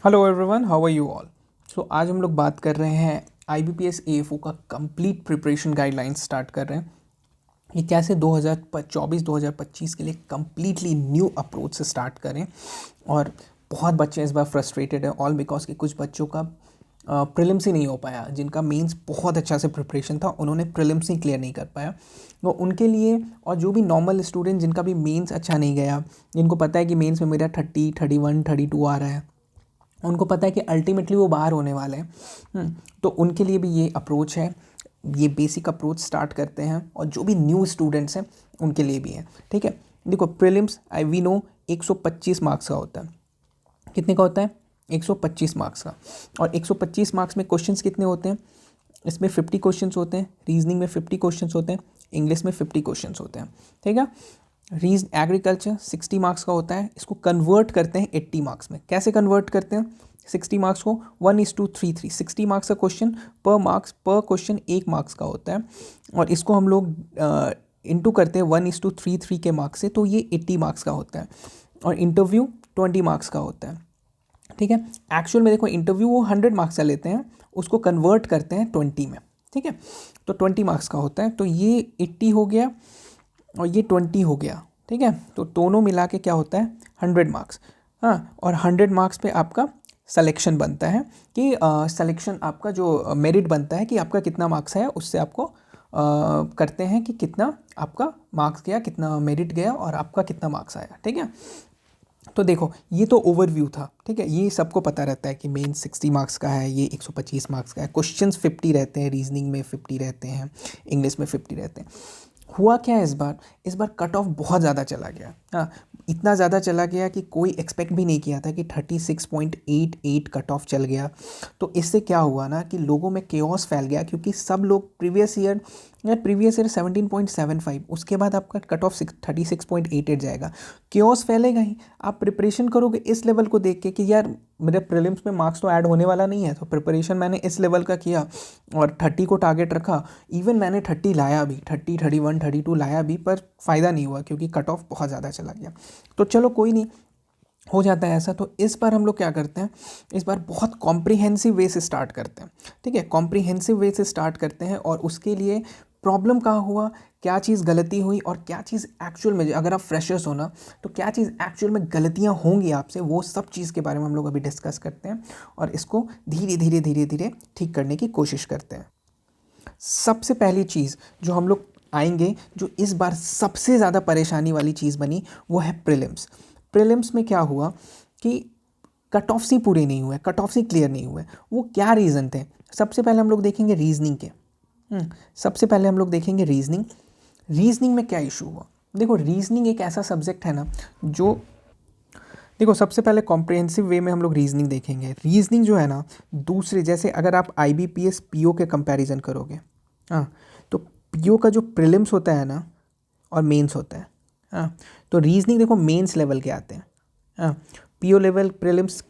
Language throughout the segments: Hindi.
Hello everyone, how are you all. So आज हम लोग बात कर रहे हैं IBPS AFO का कंप्लीट प्रिपरेशन गाइडलाइंस स्टार्ट कर रहे हैं। ये कैसे 2024-2025 के लिए कम्प्लीटली न्यू अप्रोच से स्टार्ट करें। और बहुत बच्चे इस बार फ्रस्ट्रेटेड हैं, ऑल बिकॉज कि कुछ बच्चों का प्रीलिम्स ही नहीं हो पाया, जिनका मेंस बहुत अच्छा से प्रिपरेशन था, उन्होंने प्रीलिम्स ही क्लियर नहीं कर पाया। तो उनके लिए, और जो भी नॉर्मल स्टूडेंट जिनका भी मेंस अच्छा नहीं गया, जिनको पता है कि मेंस में मेरा 30, 31, 32 आ रहा है, उनको पता है कि अल्टीमेटली वो बाहर होने वाले हैं। तो उनके लिए भी ये अप्रोच है, ये बेसिक अप्रोच स्टार्ट करते हैं। और जो भी न्यू स्टूडेंट्स हैं उनके लिए भी है। ठीक है, देखो प्रीलिम्स वी नो 125 मार्क्स का होता है। कितने का होता है? 125 मार्क्स का। और 125 मार्क्स में क्वेश्चंस कितने होते हैं? इसमें 50 क्वेश्चंस होते हैं, रीजनिंग में 50 क्वेश्चंस होते हैं, इंग्लिश में 50 क्वेश्चंस होते हैं। ठीक है, एग्रीकल्चर 60 मार्क्स का होता है, इसको कन्वर्ट करते हैं 80 मार्क्स में। कैसे कन्वर्ट करते हैं 60 मार्क्स को? 1:33, 60 मार्क्स का क्वेश्चन पर क्वेश्चन 1 मार्क्स का होता है। और इसको हम लोग इंटू करते हैं 1:33 के मार्क्स से, तो ये 80 मार्क्स का होता है। और इंटरव्यू 20 मार्क्स का होता है। ठीक है, एक्चुअल में देखो इंटरव्यू वो 100 मार्क्स का लेते हैं, उसको कन्वर्ट करते हैं 20 में। ठीक है, तो 20 मार्क्स का होता है। तो ये 80 हो गया और ये 20 हो गया। ठीक है, तो दोनों मिला के क्या होता है? 100 मार्क्स। हाँ, और 100 मार्क्स पे आपका सिलेक्शन बनता है कि सिलेक्शन आपका जो मेरिट बनता है कि आपका कितना मार्क्स है, उससे आपको करते हैं कि कितना आपका मार्क्स गया, कितना मेरिट गया और आपका कितना मार्क्स आया। ठीक है, तो देखो ये तो ओवरव्यू था। ठीक है, ये सबको पता रहता है कि मेन 60 मार्क्स का है, ये 125 मार्क्स का है। क्वेश्चंस 50 रहते हैं, रीजनिंग में 50 रहते हैं, इंग्लिश में 50 रहते हैं। हुआ क्या है इस बार कट ऑफ बहुत ज़्यादा चला गया। हाँ, इतना ज़्यादा चला गया कि कोई एक्सपेक्ट भी नहीं किया था कि 36.88 कट ऑफ चल गया। तो इससे क्या हुआ ना कि लोगों में केओस फैल गया, क्योंकि सब लोग प्रीवियस ईयर 17.75, उसके बाद आपका कट ऑफ 36.88 जाएगा। केओस फैलेगा ही। आप प्रिपरेशन करोगे इस लेवल को देख के कि यार मेरे प्रीलिम्स में मार्क्स तो ऐड होने वाला नहीं है, तो प्रिपरेशन मैंने इस लेवल का किया और 30 को टारगेट रखा। इवन मैंने 30 लाया भी, 30, 31, 32 लाया भी, पर फ़ायदा नहीं हुआ क्योंकि कट ऑफ बहुत ज़्यादा चला गया। तो चलो कोई नहीं, हो जाता है ऐसा। तो इस बार हम लोग क्या करते हैं, इस बार बहुत कॉम्प्रिहेंसिव वे से स्टार्ट करते हैं। ठीक है, कॉम्प्रिहेंसिव वे से स्टार्ट करते हैं। और उसके लिए प्रॉब्लम कहाँ हुआ, क्या चीज़ गलती हुई और क्या चीज़ एक्चुअल में, अगर आप फ्रेशर्स हो ना, तो क्या चीज़ एक्चुअल में गलतियाँ होंगी आपसे, वो सब चीज़ के बारे में हम लोग अभी डिस्कस करते हैं। और इसको धीरे धीरे धीरे धीरे ठीक करने की कोशिश करते हैं। सबसे पहली चीज़ जो हम लोग आएंगे, जो इस बार सबसे ज़्यादा परेशानी वाली चीज़ बनी, वो है प्रीलिम्स। प्रीलिम्स में क्या हुआ कि कट ऑफ्स ही पूरे नहीं हुए, कट ऑफ्स ही क्लियर नहीं हुए। वो क्या रीज़न थे? सबसे पहले हम लोग देखेंगे रीजनिंग के। सबसे पहले हम लोग देखेंगे रीजनिंग। रीजनिंग में क्या इशू हुआ? देखो रीजनिंग एक ऐसा सब्जेक्ट है ना जो, देखो सबसे पहले कॉम्प्रिहेंसिव वे में हम लोग रीजनिंग देखेंगे। रीजनिंग जो है ना, दूसरे जैसे अगर आप IBPS PO के कंपैरिजन करोगे, हाँ, तो PO का जो प्रीलिम्स होता है ना और मेंस होता है, हाँ, तो रीजनिंग देखो मेंस लेवल के आते हैं। हाँ, PO लेवल प्रीलिम्स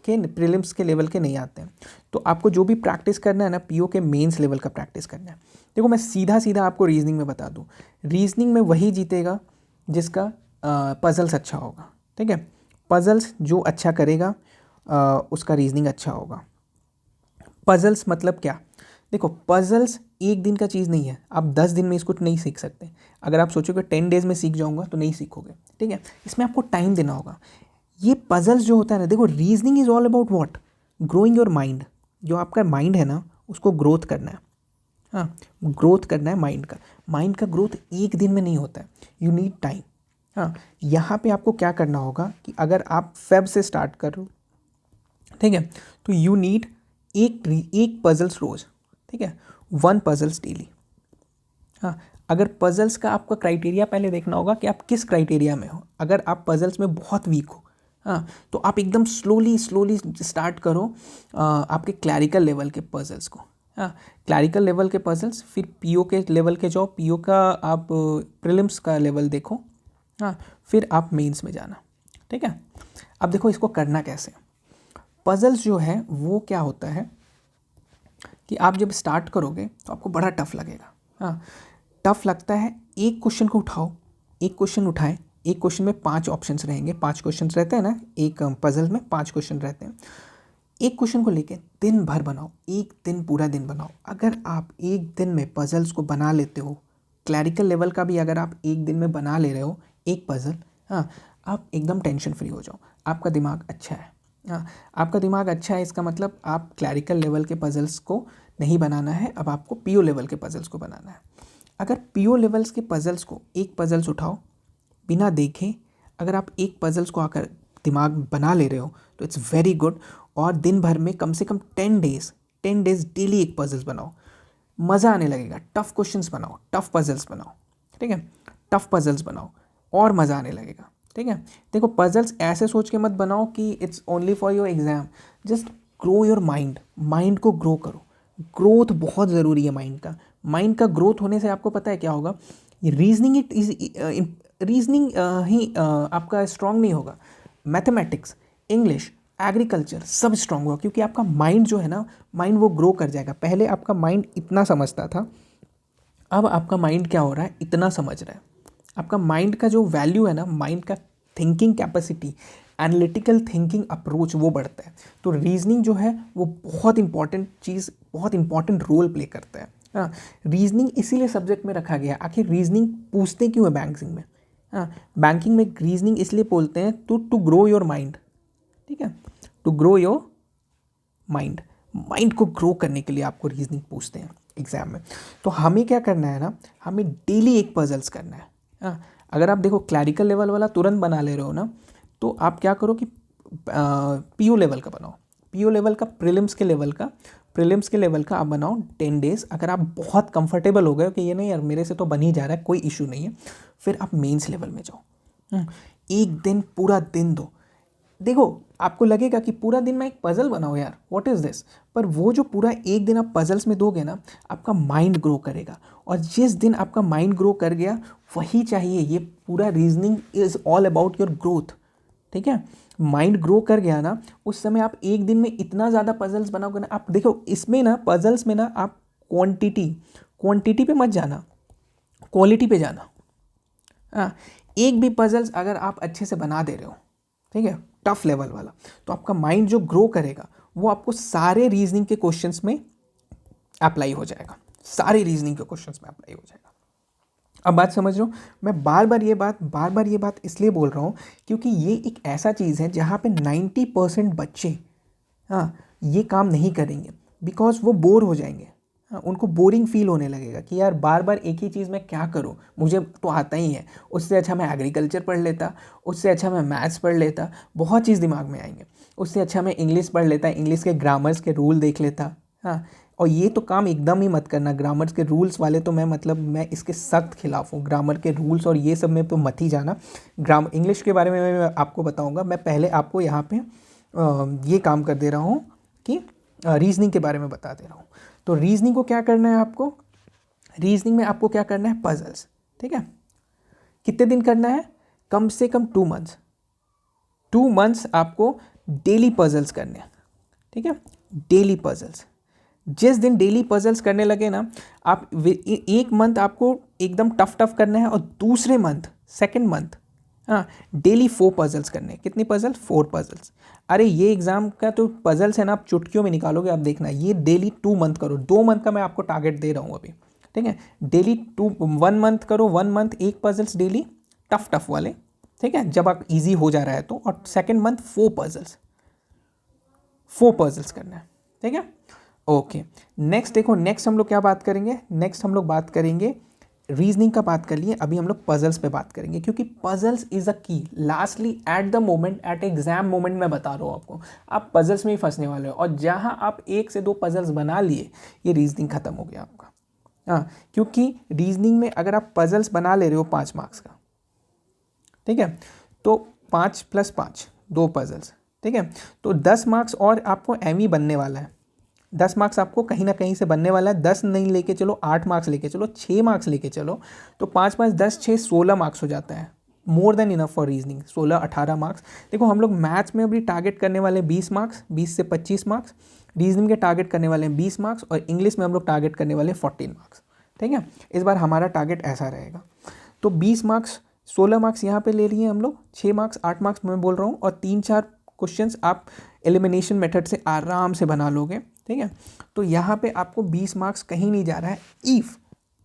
के लेवल के नहीं आते हैं। तो आपको जो भी प्रैक्टिस करना है ना, PO के मेंस लेवल का प्रैक्टिस करना है। देखो मैं सीधा सीधा आपको रीजनिंग में बता दूँ, रीजनिंग में वही जीतेगा जिसका पजल्स अच्छा होगा। ठीक है, पजल्स जो अच्छा करेगा उसका रीजनिंग अच्छा होगा। पजल्स मतलब क्या? देखो पजल्स एक दिन का चीज़ नहीं है, आप 10 दिन में इसको नहीं सीख सकते। अगर आप सोचोगे 10 डेज में सीख जाऊंगा तो नहीं सीखोगे। ठीक है, इसमें आपको टाइम देना होगा। ये पजल्स जो होता है ना, देखो reasoning is all about what, growing your mind. जो आपका माइंड है ना, उसको ग्रोथ करना है। हाँ, ग्रोथ करना है माइंड का। माइंड का ग्रोथ एक दिन में नहीं होता है, यू नीड टाइम। हाँ, यहाँ पे आपको क्या करना होगा कि अगर आप फेब से स्टार्ट करो, ठीक है, तो यू नीड एक पजल्स रोज। ठीक है, 1 पजल्स डेली। हाँ, अगर पजल्स का आपका क्राइटेरिया पहले देखना होगा कि आप किस क्राइटेरिया में हो। अगर आप पजल्स में बहुत वीक हो, हाँ, तो आप एकदम स्लोली स्लोली स्टार्ट करो आपके क्लैरिकल लेवल के पजल्स को। हाँ, क्लैरिकल लेवल के पजल्स, फिर PO के लेवल के जाओ, PO का आप प्रीलिम्स का लेवल देखो। हाँ, फिर आप मेंस में जाना। ठीक है, अब देखो इसको करना कैसे। पजल्स जो है वो क्या होता है कि आप जब स्टार्ट करोगे तो आपको बड़ा टफ लगेगा। हाँ, टफ लगता है। एक क्वेश्चन को उठाओ, एक क्वेश्चन उठाएं, एक क्वेश्चन में 5 ऑप्शंस रहेंगे। 5 क्वेश्चंस रहते हैं ना, एक पजल में 5 क्वेश्चन रहते हैं। एक क्वेश्चन को लेके दिन भर बनाओ, एक दिन पूरा दिन बनाओ। अगर आप एक दिन में पजल्स को बना लेते हो, क्लैरिकल लेवल का भी अगर आप एक दिन में बना ले रहे हो एक पजल, हाँ, आप एकदम टेंशन फ्री हो जाओ। आपका दिमाग अच्छा है, हाँ, आपका दिमाग अच्छा है, इसका मतलब आप क्लैरिकल लेवल के पजल्स को नहीं बनाना है, अब आपको पीओ लेवल के पजल्स को बनाना है। अगर पीओ लेवल्स के पजल्स को, एक पजल्स उठाओ बिना देखे, अगर आप एक पजल्स को आकर दिमाग बना ले रहे हो तो इट्स वेरी गुड। और दिन भर में कम से कम 10 डेज डेली एक पजल्स बनाओ, मज़ा आने लगेगा। टफ क्वेश्चंस बनाओ, टफ पजल्स बनाओ, ठीक है, टफ पजल्स बनाओ और मज़ा आने लगेगा, ठीक है। देखो पजल्स ऐसे सोच के मत बनाओ कि it's only for your exam, just grow your mind, mind को ग्रो करो। ग्रोथ बहुत ज़रूरी है माइंड का। माइंड का ग्रोथ होने से आपको पता है क्या होगा, रीजनिंग ही आपका स्ट्रांग नहीं होगा, मैथमेटिक्स, इंग्लिश, एग्रीकल्चर सब स्ट्रांग होगा, क्योंकि आपका माइंड जो है ना, माइंड वो ग्रो कर जाएगा। पहले आपका माइंड इतना समझता था, अब आपका माइंड क्या हो रहा है, इतना समझ रहा है। आपका माइंड का जो वैल्यू है ना, माइंड का thinking capacity, analytical thinking approach वो बढ़ता है। तो रीजनिंग जो है वो बहुत इंपॉर्टेंट चीज़, बहुत इंपॉर्टेंट रोल प्ले करता है। हाँ, रीजनिंग इसीलिए सब्जेक्ट में रखा गया। आखिर रीजनिंग पूछते क्यों है बैंकिंग में? हाँ, बैंकिंग में रीजनिंग इसलिए बोलते हैं टू ग्रो योर माइंड, ठीक है, to grow your mind. Mind को ग्रो करने के लिए आपको रीजनिंग पूछते हैं एग्जाम में। तो हमें क्या करना है ना, हमें डेली एक पजल्स करना है। हाँ, अगर आप देखो क्लैरिकल लेवल वाला तुरंत बना ले रहे हो ना, तो आप क्या करो कि पीओ लेवल का बनाओ, पीओ लेवल का, प्रीलिम्स के लेवल का आप बनाओ 10 डेज। अगर आप बहुत कंफर्टेबल हो गए कि ये नहीं यार मेरे से तो बन ही जा रहा है, कोई इशू नहीं है, फिर आप मेंस लेवल में जाओ। एक दिन, पूरा दिन दो। देखो आपको लगेगा कि पूरा दिन मैं एक पजल बनाऊँ यार, व्हाट इज़ दिस, पर वो जो पूरा एक दिन आप पजल्स में दोगे ना, आपका माइंड ग्रो करेगा। और जिस दिन आपका माइंड ग्रो कर गया वही चाहिए। ये पूरा reasoning is all about your growth, ठीक है। माइंड ग्रो कर गया ना, उस समय आप एक दिन में इतना ज़्यादा पजल्स बनाओगे ना। आप देखो इसमें ना, पजल्स में ना, आप क्वांटिटी पे मत जाना, क्वालिटी पे जाना। हाँ, एक भी पजल्स अगर आप अच्छे से बना दे रहे हो, ठीक है, टफ लेवल वाला, तो आपका माइंड जो ग्रो करेगा वो आपको सारे रीजनिंग के क्वेश्चंस में अप्लाई हो जाएगा, सारे रीजनिंग के क्वेश्चंस में अप्लाई हो जाएगा। अब बात समझ रहे हो? मैं बार बार ये बात इसलिए बोल रहा हूँ क्योंकि ये एक ऐसा चीज़ है जहाँ पे 90% बच्चे, हाँ, ये काम नहीं करेंगे, बिकॉज वो बोर हो जाएंगे। हाँ, उनको बोरिंग फील होने लगेगा कि यार बार बार एक ही चीज़ मैं क्या करूँ, मुझे तो आता ही है। उससे अच्छा मैं एग्रीकल्चर पढ़ लेता, उससे अच्छा मैं मैथ्स पढ़ लेता, बहुत चीज़ दिमाग में आएंगे। उससे अच्छा मैं इंग्लिश पढ़ लेता, इंग्लिश के ग्रामर्स के रूल देख लेता। हाँ, और ये तो काम एकदम ही मत करना, ग्रामर्स के रूल्स वाले तो मैं इसके सख्त खिलाफ हूँ। ग्रामर के रूल्स और ये सब में तो मत ही जाना। इंग्लिश के बारे में मैं आपको बताऊँगा। मैं पहले आपको यहाँ पे ये काम कर दे रहा हूँ कि रीजनिंग के बारे में बता दे रहा हूँ। तो रीजनिंग को क्या करना है आपको, रीजनिंग में आपको क्या करना है, पजल्स, ठीक है। कितने दिन करना है, कम से कम 2 मंथ्स आपको डेली पजल्स करने हैं, ठीक है, डेली पजल्स। जिस दिन डेली पजल्स करने लगे ना आप, एक मंथ आपको एकदम टफ करना है, और दूसरे मंथ, सेकेंड मंथ, हाँ, डेली 4 पजल्स करने हैं। कितनी पजल, 4 पजल्स। अरे ये एग्जाम का तो पजल्स है ना, आप चुटकियों में निकालोगे। आप देखना, ये डेली 2 मंथ करो, 2 मंथ का मैं आपको टारगेट दे रहा हूँ अभी, ठीक है। डेली 1 मंथ करो, 1 मंथ 1 पजल्स डेली, टफ वाले, ठीक है, जब आप इजी हो जा रहा है तो। और सेकेंड मंथ 4 पजल्स करना है, ठीक है। ओके, नेक्स्ट देखो, नेक्स्ट हम लोग क्या बात करेंगे, नेक्स्ट हम लोग बात करेंगे रीजनिंग का, बात कर लिए, अभी हम लोग पजल्स पे बात करेंगे, क्योंकि puzzles is a key. Lastly at the moment, at exam moment मैं बता रहा हूँ आपको, आप पजल्स में ही फंसने वाले हो। और जहाँ आप 1 से 2 पजल्स बना लिए, ये रीजनिंग खत्म हो गया आपका। हाँ, क्योंकि रीजनिंग में अगर आप पजल्स बना ले रहे हो 5 मार्क्स का, ठीक है, तो 5 + 5 2 पजल्स, ठीक है, तो 10 मार्क्स और आपको एम ही बनने वाला है। 10 मार्क्स आपको कहीं ना कहीं से बनने वाला है। 10 नहीं लेके चलो, 8 मार्क्स लेके चलो, 6 मार्क्स लेके चलो, तो 5 5 10 6 16 मार्क्स हो जाता है। More than enough for reasoning, 16 18 marks. देखो हम लोग मैथ्स में अभी टारगेट करने वाले 20 मार्क्स, 20 से 25 मार्क्स। रीजनिंग के टारगेट करने वाले हैं 20 मार्क्स, और इंग्लिश में हम लोग टारगेट करने वाले 14 मार्क्स, ठीक है। इस बार हमारा टारगेट ऐसा रहेगा। तो 20 मार्क्स, 16 मार्क्स यहाँ पे ले लिए हम लोग, 6 मार्क्स 8 मार्क्स मैं बोल रहा हूँ, और 3 4 क्वेश्चंस आप एलिमिनेशन मेथड से आराम से बना लोगे, ठीक है। तो यहाँ पे आपको 20 मार्क्स कहीं नहीं जा रहा है इफ़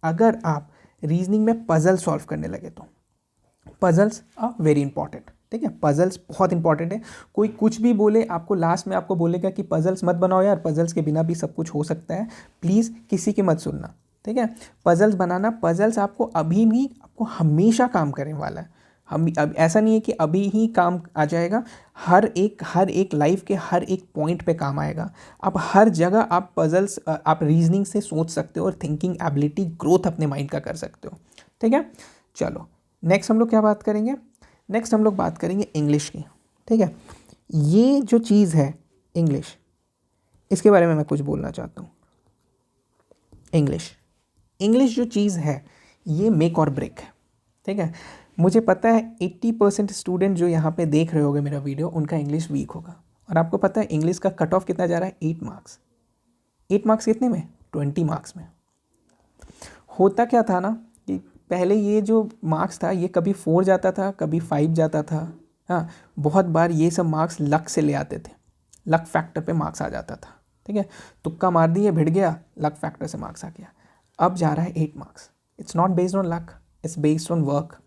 अगर आप रीजनिंग में पजल सॉल्व करने लगे तो। पजल्स आर वेरी इंपॉर्टेंट, ठीक है, पजल्स बहुत इंपॉर्टेंट है। कोई कुछ भी बोले, आपको लास्ट में आपको बोलेगा कि पजल्स मत बनाओ यार, पजल्स के बिना भी सब कुछ हो सकता है, प्लीज़ किसी की मत सुनना, ठीक है। पजल्स बनाना, पजल्स आपको अभी नहीं, आपको हमेशा काम करने वाला है। हम अब ऐसा नहीं है कि अभी ही काम आ जाएगा, हर एक लाइफ के हर एक पॉइंट पे काम आएगा। आप हर जगह आप पजल्स, आप रीजनिंग से सोच सकते हो और थिंकिंग एबिलिटी ग्रोथ अपने माइंड का कर सकते हो, ठीक है। चलो नेक्स्ट हम लोग क्या बात करेंगे, नेक्स्ट हम लोग बात करेंगे इंग्लिश की, ठीक है। ये जो चीज़ है इंग्लिश, इसके बारे में मैं कुछ बोलना चाहता हूँ। इंग्लिश जो चीज़ है ये मेक और ब्रेक है, ठीक है। मुझे पता है 80% स्टूडेंट जो यहाँ पे देख रहे होंगे मेरा वीडियो, उनका इंग्लिश वीक होगा। और आपको पता है इंग्लिश का कट ऑफ कितना जा रहा है, 8 मार्क्स। 8 मार्क्स कितने में, 20 मार्क्स में। होता क्या था ना कि पहले ये जो मार्क्स था ये कभी 4 जाता था, कभी 5 जाता था। हाँ, बहुत बार ये सब मार्क्स लक से ले आते थे, लक फैक्टर पे मार्क्स आ जाता था, ठीक है। तुक्का मार दिए, भिड़ गया, लक फैक्टर से मार्क्स आ गया। अब जा रहा है 8 marks. It's not based on luck, it's based on work.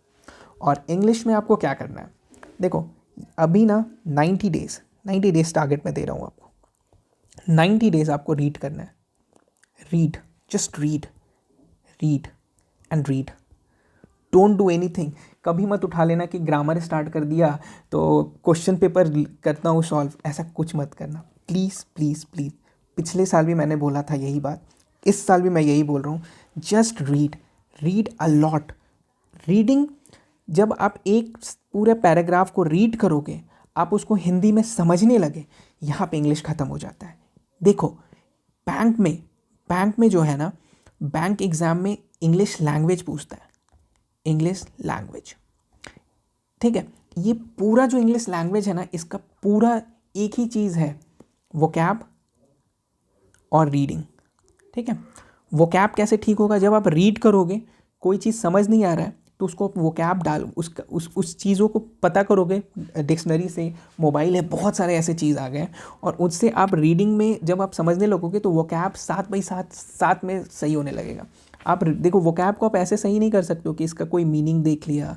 और इंग्लिश में आपको क्या करना है, देखो अभी ना 90 डेज टारगेट में दे रहा हूँ आपको। 90 डेज आपको रीड करना है, read, just read, read and read, don't do anything. कभी मत उठा लेना कि ग्रामर स्टार्ट कर दिया तो क्वेश्चन पेपर करता हूँ सॉल्व, ऐसा कुछ मत करना प्लीज़ प्लीज़ प्लीज़। पिछले साल भी मैंने बोला था यही बात, इस साल भी मैं यही बोल रहा हूँ, just read, read a lot. Reading, जब आप एक पूरे पैराग्राफ को रीड करोगे, आप उसको हिंदी में समझने लगे, यहाँ पे इंग्लिश ख़त्म हो जाता है। देखो बैंक में जो है ना, बैंक एग्ज़ाम में इंग्लिश लैंग्वेज पूछता है, इंग्लिश लैंग्वेज, ठीक है। ये पूरा जो इंग्लिश लैंग्वेज है ना, इसका पूरा एक ही चीज़ है, वोकैब और रीडिंग, ठीक है। वोकैब कैसे ठीक होगा, जब आप रीड करोगे, कोई चीज़ समझ नहीं आ रहा है तो उसको वोकैब डाल, उसका उस चीज़ों को पता करोगे डिक्शनरी से, मोबाइल है, बहुत सारे ऐसे चीज़ आ गए हैं, और उससे आप रीडिंग में जब आप समझने लगोगे तो वोकैब 7/7 में सही होने लगेगा। आप देखो वोकैब को आप ऐसे सही नहीं कर सकते हो कि इसका कोई मीनिंग देख लिया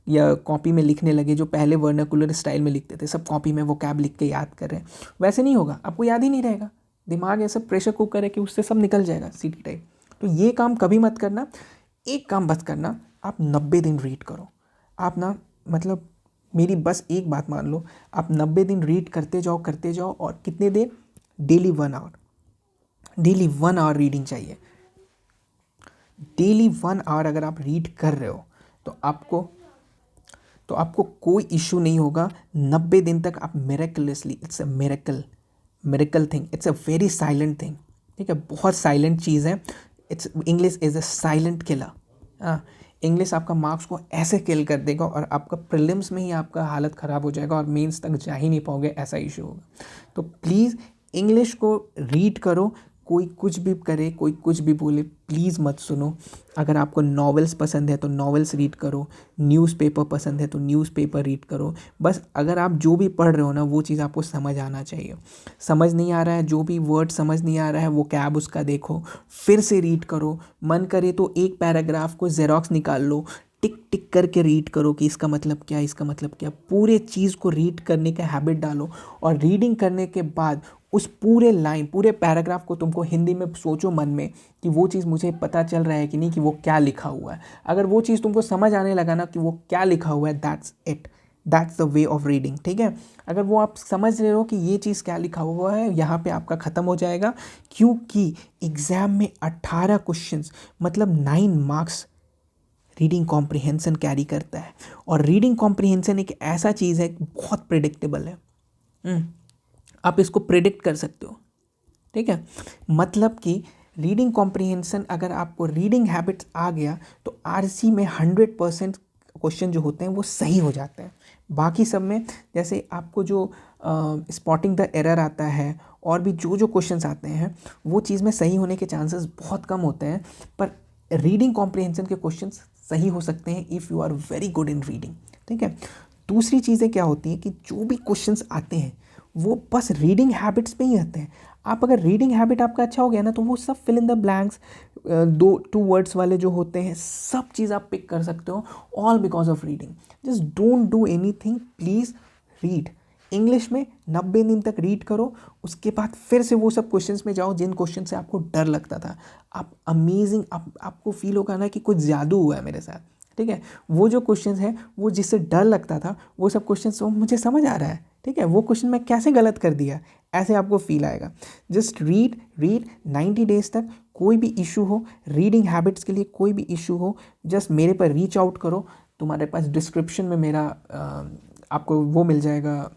या कॉपी में लिखने लगे, जो पहले वर्नाकुलर स्टाइल में लिखते थे, सब कॉपी में वोकैब लिख के याद कर रहे हैं, वैसे नहीं होगा, आपको याद ही नहीं रहेगा। दिमाग ऐसा प्रेशर कुकर है कि उससे सब निकल जाएगा सीटी टाइप। तो ये काम कभी मत करना। एक काम बस करना, आप 90 दिन रीड करो। आप ना, मतलब मेरी बस एक बात मान लो, आप 90 दिन रीड करते जाओ, और कितने देर, daily 1 hour, daily 1 hour reading चाहिए। डेली 1 आवर अगर आप रीड कर रहे हो तो आपको कोई इश्यू नहीं होगा। 90 दिन तक आप miraculously, it's a miracle thing, it's a very silent thing, ठीक है, बहुत साइलेंट चीज़ है। It's English is a silent killer. हाँ, इंग्लिश आपका मार्क्स को ऐसे किल कर देगा और आपका प्रीलिम्स में ही आपका हालत ख़राब हो जाएगा और मेंस तक जा ही नहीं पाओगे, ऐसा इशू होगा। तो प्लीज़ इंग्लिश को रीड करो। कोई कुछ भी करे, कोई कुछ भी बोले, प्लीज़ मत सुनो। अगर आपको नॉवेल्स पसंद है तो नॉवेल्स रीड करो, न्यूज़पेपर पसंद है तो न्यूज़पेपर रीड करो। बस अगर आप जो भी पढ़ रहे हो ना, वो चीज़ आपको समझ आना चाहिए। समझ नहीं आ रहा है, जो भी वर्ड समझ नहीं आ रहा है, वो कैब उसका देखो, फिर से रीड करो। मन करे तो एक पैराग्राफ को जेरोक्स निकाल लो, टिक टिक करके रीड करो कि इसका मतलब क्या, इसका मतलब क्या। पूरे चीज़ को रीड करने का हैबिट डालो, और रीडिंग करने के बाद उस पूरे लाइन, पूरे पैराग्राफ को तुमको हिंदी में सोचो मन में कि वो चीज़ मुझे पता चल रहा है कि नहीं, कि वो क्या लिखा हुआ है। अगर वो चीज़ तुमको समझ आने लगा ना कि वो क्या लिखा हुआ है, that's it, that's the way of reading, ठीक है। अगर वो आप समझ रहे हो कि ये चीज़ क्या लिखा हुआ है, यहाँ पे आपका ख़त्म हो जाएगा। क्योंकि एग्ज़ाम में 18 क्वेश्चंस, मतलब 9 मार्क्स रीडिंग कॉम्प्रिहेंसन कैरी करता है। और रीडिंग कॉम्प्रिहेंसन एक ऐसा चीज़ है, बहुत प्रिडिक्टेबल है। आप इसको प्रिडिक्ट कर सकते हो, ठीक है। मतलब कि रीडिंग कॉम्प्रिहेंसन, अगर आपको रीडिंग हैबिट्स आ गया तो आरसी में 100% क्वेश्चन जो होते हैं वो सही हो जाते हैं। बाकी सब में जैसे आपको जो स्पॉटिंग द एरर आता है, और भी जो क्वेश्चंस आते हैं, वो चीज़ में सही होने के चांसेस बहुत कम होते हैं। पर रीडिंग कॉम्प्रिहेंसन के क्वेश्चंस सही हो सकते हैं if you are very good in reading, ठीक है। दूसरी चीज़ें क्या होती हैं कि जो भी क्वेश्चंस आते हैं वो बस रीडिंग हैबिट्स पे ही आते हैं। आप अगर रीडिंग हैबिट आपका अच्छा हो गया ना, तो वो सब fill in the blanks, 2 words वाले जो होते हैं, सब चीज़ आप पिक कर सकते हो, all because of reading. Just don't do any thing, please read. English में 90 दिन तक रीड करो, उसके बाद फिर से वो सब क्वेश्चंस में जाओ जिन क्वेश्चन से आपको डर लगता था। आप अमेजिंग, आपको फील होगा ना कि कुछ जादू हुआ है मेरे साथ, ठीक है। वो जो क्वेश्चंस हैं, वो जिससे डर लगता था, वो सब क्वेश्चंस तो मुझे समझ आ रहा है, ठीक है। वो क्वेश्चन मैं कैसे गलत कर दिया, ऐसे आपको फील आएगा। जस्ट रीड रीड 90 डेज तक। कोई भी इशू हो, रीडिंग हैबिट्स के लिए कोई भी इशू हो, जस्ट मेरे पर रीच आउट करो। तुम्हारे पास डिस्क्रिप्शन में मेरा आपको वो मिल जाएगा,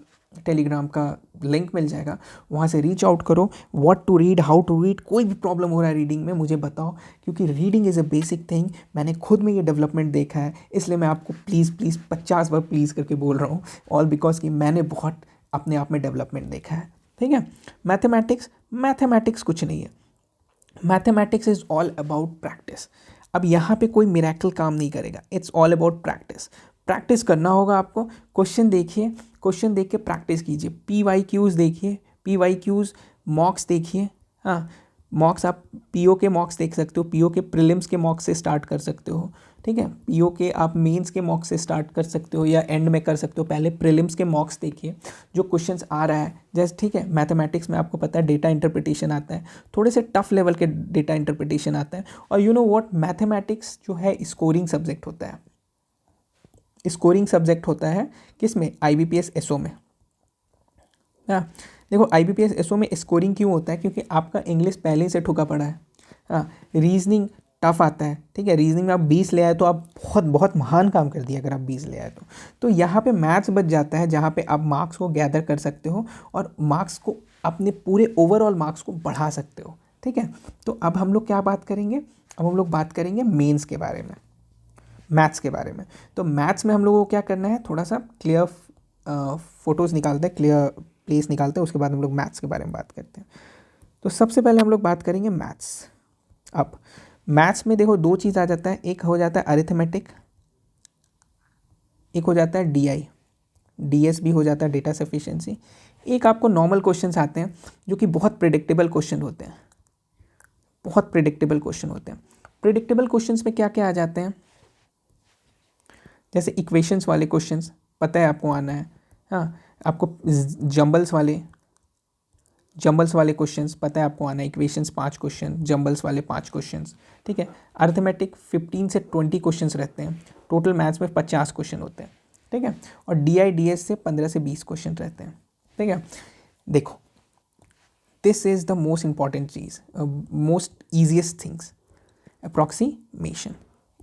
टेलीग्राम का लिंक मिल जाएगा, वहाँ से रीच आउट करो। What to read, how to read, कोई भी प्रॉब्लम हो रहा है रीडिंग में, मुझे बताओ, क्योंकि reading is a basic thing. मैंने खुद में ये डेवलपमेंट देखा है, इसलिए मैं आपको प्लीज़ प्लीज़ 50 बार प्लीज़ करके बोल रहा हूँ, ऑल बिकॉज कि मैंने बहुत अपने आप में डेवलपमेंट देखा है, ठीक है। मैथमेटिक्स कुछ नहीं है, mathematics is all about practice. अब यहाँ पे कोई मिरेकल काम नहीं करेगा, it's all about practice. Practice करना होगा आपको। क्वेश्चन देखिए, क्वेश्चन देख के प्रैक्टिस कीजिए। PYQs देखिए, PYQs मॉक्स देखिए। हाँ, मॉक्स आप पीओ के मॉक्स देख सकते हो, पीओ के प्रीलिम्स के मॉक्स से स्टार्ट कर सकते हो, ठीक है। पीओ के आप मेंस के मॉक्स से स्टार्ट कर सकते हो या एंड में कर सकते हो। पहले प्रीलिम्स के मॉक्स देखिए, जो क्वेश्चंस आ रहा है, जैसे ठीक है। मैथमेटिक्स में आपको पता है डेटा इंटरप्रिटेशन आता है, थोड़े से टफ लेवल के डेटा इंटरप्रिटेशन आता है। और यू नो व्हाट, मैथमेटिक्स जो है स्कोरिंग सब्जेक्ट होता है, स्कोरिंग सब्जेक्ट होता है किसमें, IBPS SO में। हाँ, देखो IBPS SO में स्कोरिंग क्यों होता है, क्योंकि आपका इंग्लिश पहले ही से ठुका पड़ा है। हाँ, रीजनिंग टफ आता है, ठीक है। रीजनिंग में आप 20 ले आए तो आप बहुत बहुत महान काम कर दिया, अगर आप 20 ले आए तो यहाँ पे मैथ्स बच जाता है, जहाँ पे आप मार्क्स को गैदर कर सकते हो और मार्क्स को, अपने पूरे ओवरऑल मार्क्स को बढ़ा सकते हो, ठीक है। तो अब हम लोग क्या बात करेंगे, अब हम लोग बात करेंगे मेंस के बारे में, मैथ्स के बारे में। तो मैथ्स में हम लोगों को क्या करना है, थोड़ा सा क्लियर फोटोज़ निकालते हैं, क्लियर प्लेस निकालते हैं, उसके बाद हम लोग मैथ्स के बारे में बात करते हैं। तो सबसे पहले हम लोग बात करेंगे मैथ्स। अब मैथ्स में देखो 2 चीज़ आ जाता है, एक हो जाता है अरिथमेटिक, एक हो जाता है DI, DS भी हो जाता है, डेटा सफिशिएंसी। एक आपको नॉर्मल क्वेश्चंस आते हैं जो कि बहुत प्रिडिक्टेबल क्वेश्चन होते हैं, बहुत प्रिडिक्टेबल क्वेश्चन होते हैं। प्रिडिक्टेबल क्वेश्चंस में क्या क्या आ जाते हैं, जैसे इक्वेशंस वाले क्वेश्चंस पता है आपको आना है। हाँ, आपको जंबल्स वाले क्वेश्चंस पता है आपको आना है, इक्वेशंस 5 क्वेश्चन, जंबल्स वाले 5 क्वेश्चंस, ठीक है। अर्थमेटिक 15 से 20 क्वेश्चंस रहते हैं, टोटल मैथ्स में 50 क्वेश्चन होते हैं, ठीक है। और DI DS से 15 से 20 क्वेश्चन रहते हैं, ठीक है। देखो, this is the most important cheese, most easiest things, approximation.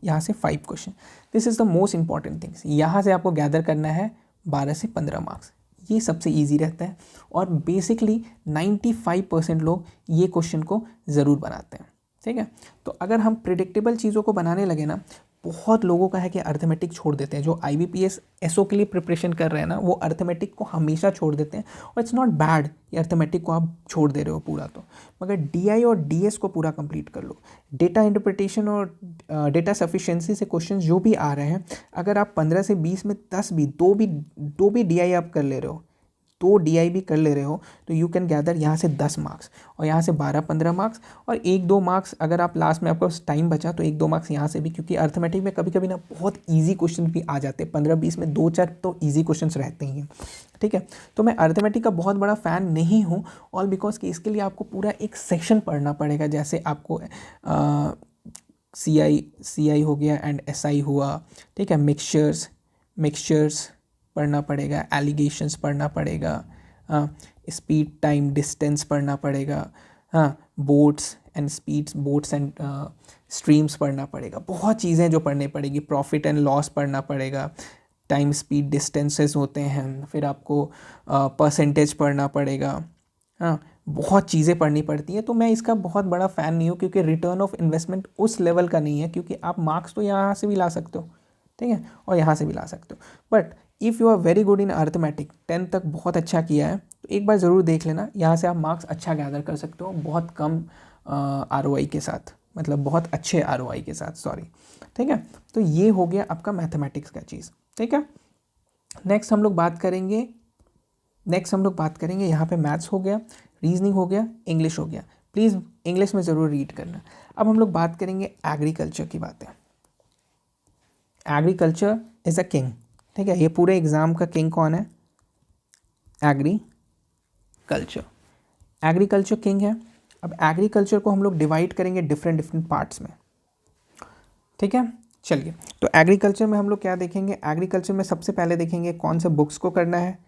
यहाँ से 5 question, this is the most important things. यहाँ से आपको गैदर करना है 12 से 15 मार्क्स, ये सबसे इजी रहता है। और बेसिकली 95% लोग ये क्वेश्चन को ज़रूर बनाते हैं, ठीक है। तो अगर हम प्रिडिक्टेबल चीज़ों को बनाने लगे ना, बहुत लोगों का है कि अर्थमेटिक छोड़ देते हैं, जो IBPS SO के लिए प्रिपरेशन कर रहे हैं ना, वो अर्थमेटिक को हमेशा छोड़ देते हैं। और इट्स नॉट बैड कि अर्थमेटिक को आप छोड़ दे रहे हो पूरा, तो मगर DI और DS को पूरा कंप्लीट कर लो। डेटा इंटरप्रिटेशन और डेटा सफिशिएंसी से क्वेश्चन जो भी आ रहे हैं, अगर आप 15 से 20 में 10 भी, दो भी DI आप कर ले रहे हो, 2 DI भी कर ले रहे हो, तो यू कैन गैदर यहाँ से 10 मार्क्स और यहाँ से 12-15 मार्क्स और 1-2 मार्क्स, अगर आप लास्ट में आपको टाइम बचा तो 1-2 मार्क्स यहाँ से भी, क्योंकि अर्थमेटिक में कभी कभी ना बहुत ईजी क्वेश्चन भी आ जाते हैं, 15-20 में 2-4 तो ईजी क्वेश्चन रहते ही हैं, ठीक है। तो मैं अर्थमेटिक का बहुत बड़ा फ़ैन नहीं हूँ, ऑल बिकॉज कि इसके लिए आपको पूरा एक सेक्शन पढ़ना पड़ेगा। जैसे आपको CI हो गया एंड SI हुआ, ठीक है। मिक्सचर्स पढ़ना पड़ेगा, एलिगेशंस पढ़ना पड़ेगा, हाँ, स्पीड टाइम डिस्टेंस पढ़ना पड़ेगा, हाँ, बोट्स एंड स्ट्रीम्स पढ़ना पड़ेगा, बहुत चीज़ें जो पढ़नी पड़ेगी। प्रॉफिट एंड लॉस पढ़ना पड़ेगा, टाइम स्पीड डिस्टेंसेस होते हैं, फिर आपको परसेंटेज पढ़ना पड़ेगा, हाँ, बहुत चीज़ें पढ़नी पड़ती हैं। तो मैं इसका बहुत बड़ा फ़ैन नहीं हूँ, क्योंकि रिटर्न ऑफ इन्वेस्टमेंट उस लेवल का नहीं है, क्योंकि आप मार्क्स तो यहाँ से भी ला सकते हो, ठीक है, और यहाँ से भी ला सकते हो। But if you are very good in arithmetic, 10 तक बहुत अच्छा किया है, तो एक बार ज़रूर देख लेना, यहाँ से आप मार्क्स अच्छा गैदर कर सकते हो, बहुत कम ROI के साथ, मतलब बहुत अच्छे ROI के साथ, सॉरी, ठीक है। तो ये हो गया आपका मैथमेटिक्स का चीज़, ठीक है। नेक्स्ट हम लोग बात करेंगे नेक्स्ट हम लोग बात करेंगे, यहाँ पे मैथ्स हो गया, रीजनिंग हो गया, इंग्लिश हो गया। प्लीज़ इंग्लिश में ज़रूर रीड करना। अब हम लोग बात करेंगे एग्रीकल्चर की बातें। एग्रीकल्चर इज़ अ किंग, ठीक है, ये पूरे एग्ज़ाम का किंग कौन है? एग्रीकल्चर। एग्रीकल्चर किंग है। अब एग्रीकल्चर को हम लोग डिवाइड करेंगे डिफरेंट डिफरेंट पार्ट्स में, ठीक है। चलिए, तो एग्रीकल्चर में हम लोग क्या देखेंगे? एग्रीकल्चर में सबसे पहले देखेंगे कौन से बुक्स को करना है,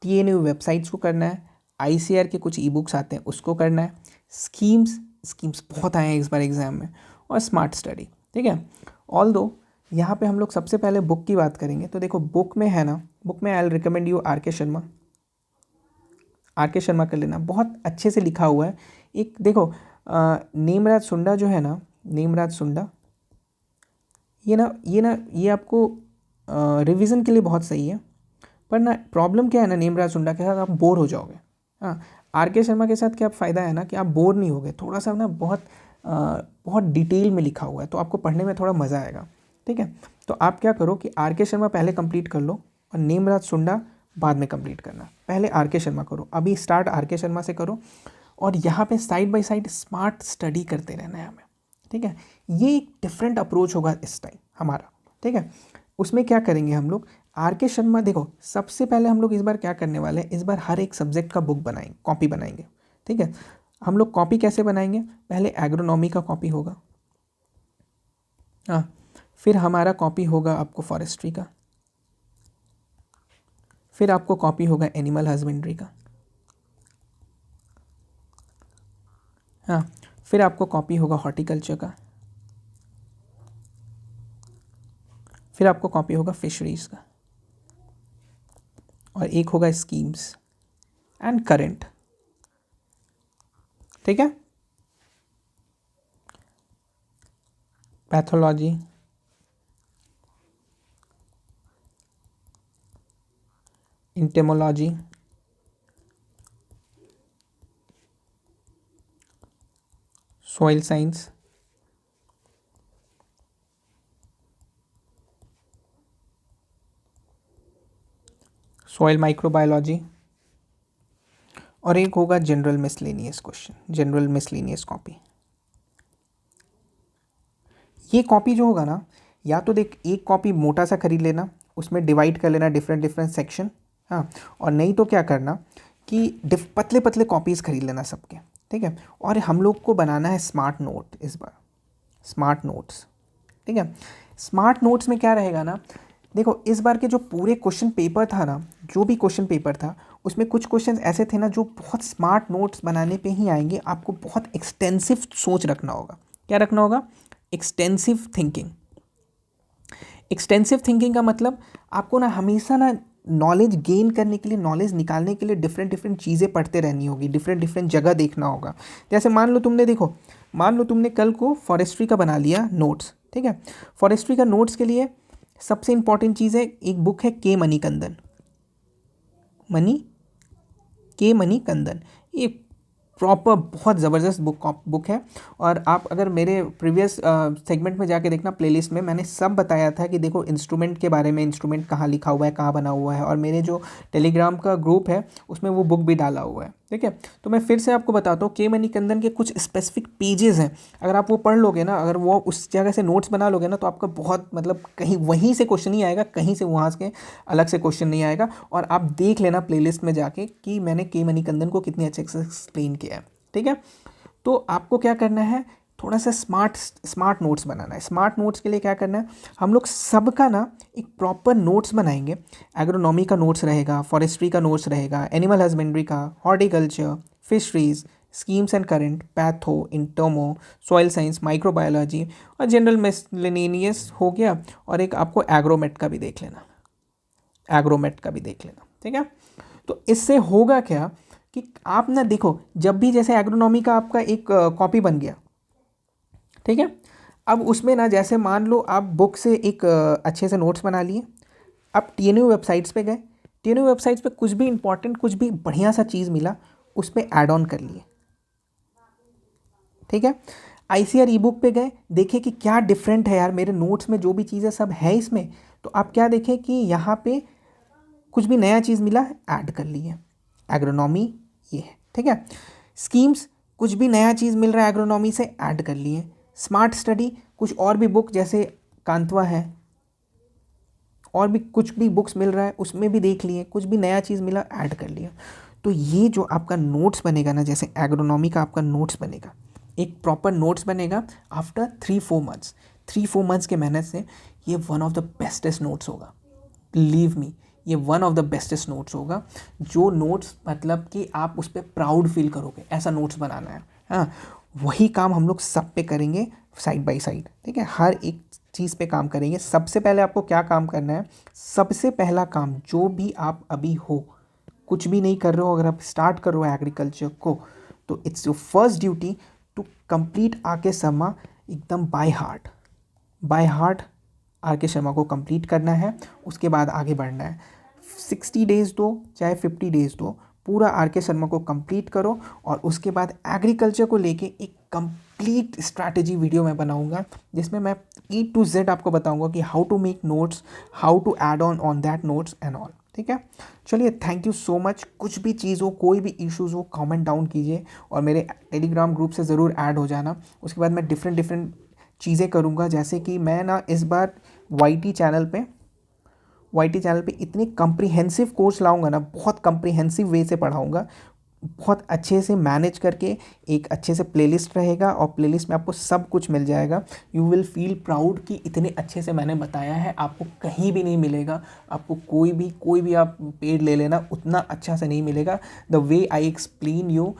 TNU वेबसाइट्स को करना है, ICAR के कुछ ई बुक्स आते हैं उसको करना है, स्कीम्स बहुत आए हैं इस बार एग्जाम में, और स्मार्ट स्टडी, ठीक है। ऑल दो यहाँ पे हम लोग सबसे पहले बुक की बात करेंगे, तो देखो बुक में है ना, बुक में I will recommend you RK Sharma. RK Sharma कर लेना, बहुत अच्छे से लिखा हुआ है। एक देखो नेमराज सुंडा जो है ना, नेमराज सुंडा, ये आपको रिवीजन के लिए बहुत सही है, पर ना प्रॉब्लम क्या है ना, नेमराज सुंडा के साथ आप बोर हो जाओगे। हाँ, RK शर्मा के साथ क्या फ़ायदा है ना कि आप बोर नहीं होगे, थोड़ा सा ना बहुत डिटेल में लिखा हुआ है, तो आपको पढ़ने में थोड़ा मज़ा आएगा, ठीक है। तो आप क्या करो कि RK शर्मा पहले कंप्लीट कर लो और नेमराज सुंडा बाद में कंप्लीट करना। पहले RK शर्मा करो, अभी स्टार्ट RK शर्मा से करो, और यहाँ पे side by side smart study करते रहना है हमें, ठीक है। ये एक डिफरेंट अप्रोच होगा इस टाइम हमारा, ठीक है। उसमें क्या करेंगे हम लोग, RK शर्मा, देखो सबसे पहले हम लोग इस बार क्या करने वाले हैं, इस बार हर एक सब्जेक्ट का बुक बनाएंगे, कॉपी बनाएंगे, ठीक है। हम लोग कॉपी कैसे बनाएंगे? पहले एग्रोनॉमी का कॉपी होगा, हाँ, फिर हमारा कॉपी होगा आपको फॉरेस्ट्री का, फिर आपको कॉपी होगा एनिमल हस्बेंड्री का, हाँ, फिर आपको कॉपी होगा हॉर्टिकल्चर का, फिर आपको कॉपी होगा फिशरीज का, और एक होगा स्कीम्स एंड करंट, ठीक है। Pathology, इंटेमोलॉजी, soil science, soil microbiology, और एक होगा general miscellaneous question, general miscellaneous copy. ये कॉपी जो होगा ना, या तो देख एक कॉपी मोटा सा खरीद लेना, उसमें डिवाइड कर लेना डिफरेंट डिफरेंट सेक्शन, हाँ, और नहीं तो क्या करना कि पतले पतले कॉपीज़ खरीद लेना सबके, ठीक है। और हम लोग को बनाना है स्मार्ट नोट इस बार, स्मार्ट नोट्स, ठीक है। स्मार्ट नोट्स में क्या रहेगा ना, देखो इस बार के जो पूरे क्वेश्चन पेपर था ना, जो भी क्वेश्चन पेपर था उसमें कुछ क्वेश्चन ऐसे थे ना जो बहुत स्मार्ट नोट्स बनाने पे ही आएंगे। आपको बहुत एक्सटेंसिव सोच रखना होगा। क्या रखना होगा? Extensive thinking. एक्सटेंसिव थिंकिंग का मतलब आपको ना हमेशा ना नॉलेज गेन करने के लिए, नॉलेज निकालने के लिए डिफरेंट डिफरेंट चीज़ें पढ़ते रहनी होगी, डिफरेंट डिफरेंट जगह देखना होगा। जैसे मान लो तुमने, देखो मान लो तुमने कल को फॉरेस्ट्री का बना लिया नोट्स, ठीक है। फॉरेस्ट्री का नोट्स के लिए सबसे इंपॉर्टेंट चीज़ है, एक बुक है के मणिकंदन, मणिकंदन। ये प्रॉपर बहुत ज़बरदस्त बुक है। और आप अगर मेरे प्रीवियस सेगमेंट में जाके देखना, प्लेलिस्ट में मैंने सब बताया था कि देखो इंस्ट्रूमेंट के बारे में, इंस्ट्रूमेंट कहाँ लिखा हुआ है, कहाँ बना हुआ है, और मेरे जो टेलीग्राम का ग्रुप है उसमें वो बुक भी डाला हुआ है, ठीक है। तो मैं फिर से आपको बताता हूँ, के मणिकंदन के कुछ स्पेसिफिक पेजेस हैं, अगर आप वो पढ़ लोगे ना, अगर वो उस जगह से नोट्स बना लोगे ना, तो आपका बहुत मतलब कहीं वहीं से क्वेश्चन ही आएगा, कहीं से वहाँ से अलग से क्वेश्चन नहीं आएगा। और आप देख लेना प्लेलिस्ट में जाके कि मैंने के मणिकंदन को कितने अच्छे से एक्सप्लेन किया है, ठीक है। तो आपको क्या करना है, थोड़ा सा स्मार्ट नोट्स बनाना है। स्मार्ट नोट्स के लिए क्या करना है, हम लोग सबका ना एक प्रॉपर नोट्स बनाएंगे। एग्रोनॉमी का नोट्स रहेगा, फॉरेस्ट्री का नोट्स रहेगा, एनिमल हस्बेंड्री का, horticulture, fisheries, schemes and current, patho, entomo, soil science, microbiology, और जनरल मिसलेनियस हो गया। और एक आपको एग्रोमेट का भी देख लेना, ठीक है। तो इससे होगा क्या कि आप ना देखो, जब भी जैसे एग्रोनॉमी का आपका एक कॉपी बन गया, ठीक है। अब उसमें ना जैसे मान लो आप बुक से एक अच्छे से नोट्स बना लिए, आप TNU वेबसाइट्स पे गए, TNU वेबसाइट्स पे कुछ भी इंपॉर्टेंट, कुछ भी बढ़िया सा चीज़ मिला, उस पर ऐड ऑन कर लिए, ठीक है। ICAR ई बुक पे गए, देखे कि क्या डिफरेंट है यार, मेरे नोट्स में जो भी चीज़ें सब है इसमें, तो आप क्या देखें कि यहाँ पे कुछ भी नया चीज़ मिला, ऐड कर लिए, एग्रोनॉमी ये है, ठीक है। स्कीम्स, कुछ भी नया चीज़ मिल रहा है एग्रोनॉमी से ऐड कर लिए। स्मार्ट स्टडी, कुछ और भी बुक जैसे कांतवा है, और भी कुछ भी बुक्स मिल रहा है उसमें भी देख लिए, कुछ भी नया चीज़ मिला ऐड कर लिया। तो ये जो आपका नोट्स बनेगा ना, जैसे एग्रोनॉमी का आपका नोट्स बनेगा, एक प्रॉपर नोट्स बनेगा आफ्टर 3-4 मंथ्स, 3-4 मंथ्स के मेहनत से ये one of the bestest notes होगा। बिलीव मी, ये one of the bestest notes होगा। जो नोट्स मतलब कि आप उस पर प्राउड फील करोगे, ऐसा नोट्स बनाना है। हाँ, वही काम हम लोग सब पे करेंगे साइड बाय साइड, ठीक है। हर एक चीज़ पे काम करेंगे। सबसे पहले आपको क्या काम करना है, सबसे पहला काम, जो भी आप अभी हो, कुछ भी नहीं कर रहे हो, अगर आप स्टार्ट कर रहे हो एग्रीकल्चर को, तो it's your first duty to complete R K Sharma एकदम by heart. By heart R K Sharma को कंप्लीट करना है, उसके बाद आगे बढ़ना है। 60 डेज़ दो चाहे 50 डेज़ दो, पूरा आर के शर्मा को कंप्लीट करो, और उसके बाद एग्रीकल्चर को लेके एक कंप्लीट स्ट्रैटेजी वीडियो मैं बनाऊंगा, जिसमें मैं E to Z आपको बताऊंगा कि how to make notes, how to add on that notes and all, ठीक है। चलिए, थैंक यू सो मच। कुछ भी चीज़ हो, कोई भी इश्यूज़ हो, कमेंट डाउन कीजिए, और मेरे टेलीग्राम ग्रुप से ज़रूर ऐड हो जाना। उसके बाद मैं डिफरेंट चीज़ें करूँगा, जैसे कि मैं ना इस बार YT चैनल पे इतनी कम्प्रीहेंसिव कोर्स लाऊंगा ना, बहुत कम्प्रीहेंसिव वे से पढ़ाऊंगा, बहुत अच्छे से मैनेज करके। एक अच्छे से प्लेलिस्ट रहेगा, और प्लेलिस्ट में आपको सब कुछ मिल जाएगा। यू विल फील प्राउड कि इतने अच्छे से मैंने बताया है, आपको कहीं भी नहीं मिलेगा। आपको कोई भी आप पेड ले लेना, उतना अच्छा से नहीं मिलेगा। The way I explain you,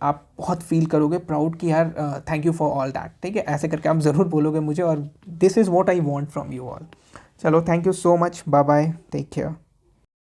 आप बहुत फील करोगे प्राउड कि यार thank you for all that, ठीक है। ऐसे करके आप ज़रूर बोलोगे मुझे, और this is what I want from you all. चलो, thank you so much, bye bye, take care.